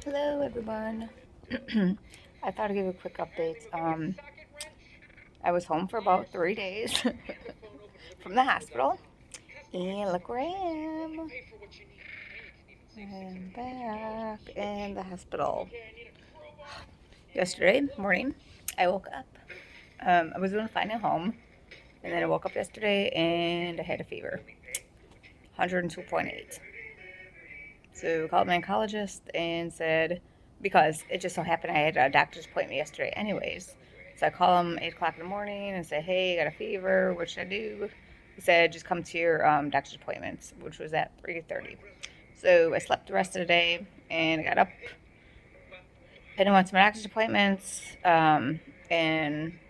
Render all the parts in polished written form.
Hello, everyone. I thought I'd give you a quick update. I was home for about 3 days from the hospital, and look where I am. I'm back in the hospital. Yesterday morning, I woke up. I was doing fine at home, and then I woke up yesterday and I had a fever, 102.8. So I called my oncologist and said, because it just so happened I had a doctor's appointment yesterday anyways. So I call him 8 o'clock in the morning and say, hey, I got a fever. What should I do? He said, just come to your doctor's appointments, which was at 3:30. So I slept the rest of the day and I got up and I went to my doctor's appointments. And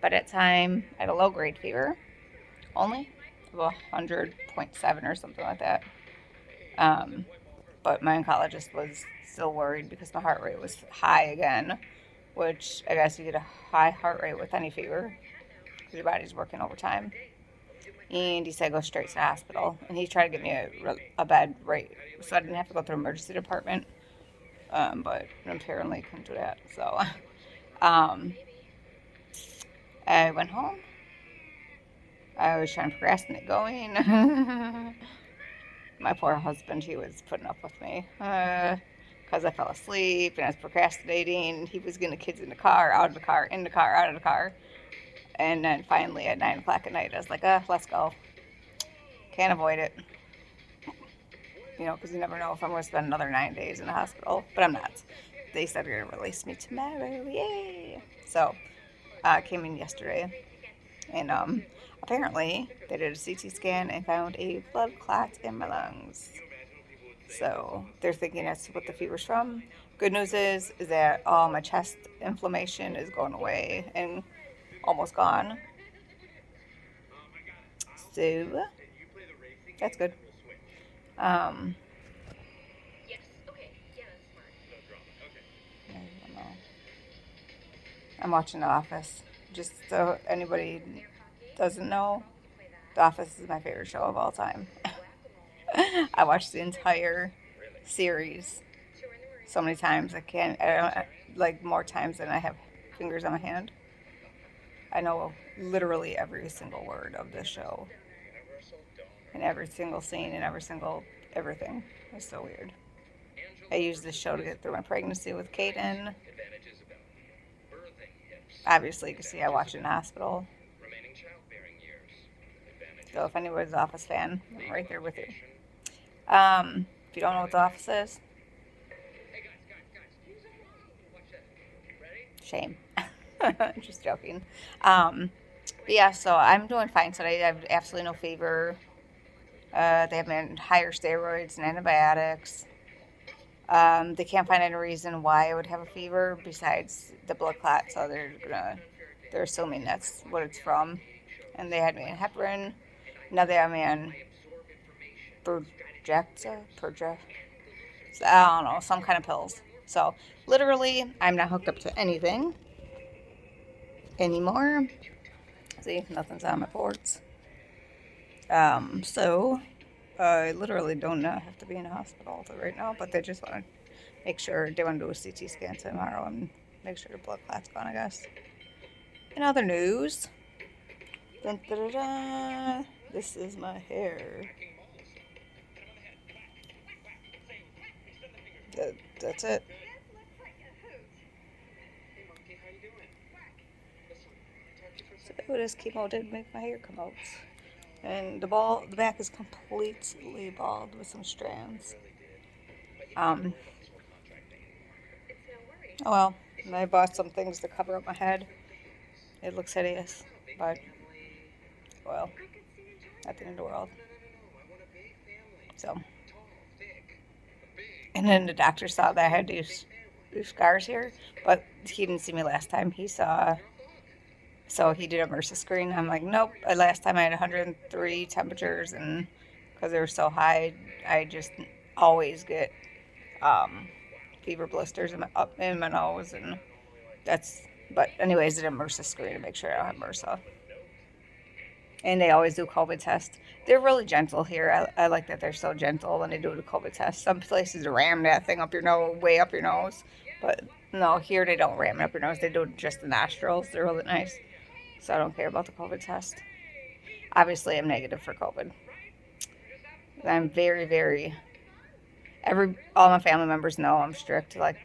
by that time, I had a low grade fever only, of 100.7 or something like that. Um, but my oncologist was still worried because my heart rate was high again, which I guess you get a high heart rate with any fever because your body's working overtime. And he said go straight to the hospital, and he tried to get me a bed right so I didn't have to go to the emergency department. But apparently couldn't do that. So um, I went home. I was trying to procrastinate going. My poor husband, he was putting up with me because I fell asleep and I was procrastinating. He was getting the kids in the car, out of the car, in the car, out of the car. And then finally at 9 o'clock at night, I was like, let's go. Can't avoid it. Because you never know if I'm going to spend another 9 days in the hospital. But I'm not. They said they're going to release me tomorrow. Yay! So I came in yesterday. And apparently they did a CT scan and found a blood clot in my lungs. So they're thinking that's what the fever's from. Good news is that all my chest inflammation is going away and almost gone. So that's good. Um, I don't know. I'm watching The Office. Just so anybody doesn't know, The Office is my favorite show of all time. I watched the entire series so many times. I like more times than I have fingers on my hand. I know literally every single word of this show and every single scene and every single everything. It's so weird. I used this show to get through my pregnancy with Kaden. Obviously, you can see I watch it in the hospital. So if anybody's an Office fan, I'm right there with you. If you don't know what The Office is, shame. Just joking. But yeah, so I'm doing fine today. I have absolutely no fever. They have me on higher steroids and antibiotics. They can't find any reason why I would have a fever besides the blood clot, so they're assuming that's what it's from. And they had me on heparin. Now they have me on Perjecta, I don't know, some kind of pills. So literally, I'm not hooked up to anything anymore. See, nothing's on my ports. So I literally don't have to be in a hospital right now, but they just want to make sure they want to do a CT scan tomorrow and make sure the blood clot's gone, I guess. In other news, dun, da, da, da, this is my hair. That's it. So this chemo did make my hair come out. And the back is completely bald with some strands. Um, oh well, I bought some things to cover up my head. It looks hideous, but well, at the end of the world. So, and then the doctor saw that I had these scars here, but he didn't see me last time. He saw, so he did a MRSA screen. I'm like, nope. Last time I had 103 temperatures, and because they were so high, I just always get fever blisters up in my nose, and that's. But anyways, did a MRSA screen to make sure I don't have MRSA. And they always do COVID tests. They're really gentle here. I like that they're so gentle when they do the COVID test. Some places ram that thing up your nose, way up your nose, But no, here they don't ram it up your nose. They do just the nostrils. They're really nice. So I don't care about the COVID test. Obviously, I'm negative for COVID. I'm very, very. All my family members know I'm strict. Like,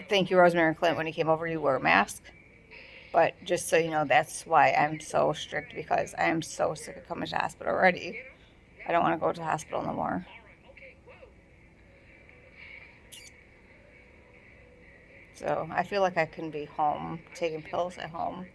thank you, Rosemary and Clint. When you came over, you wore a mask. But just so you know, that's why I'm so strict, because I am so sick of coming to hospital already. I don't want to go to the hospital no more. So I feel like I can be home, taking pills at home,